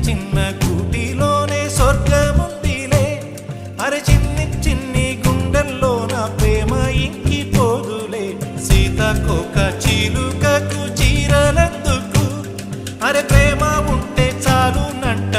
చిన్న కూటిలోనే స్వర్గముందిలే అరే చిన్ని చిన్ని గుండెల్లో నా ప్రేమ ఇంకిపోదులే సీతకొక చిలుకకు చీరలందుకు అరే ప్రేమ ఉంటే చాలు నంట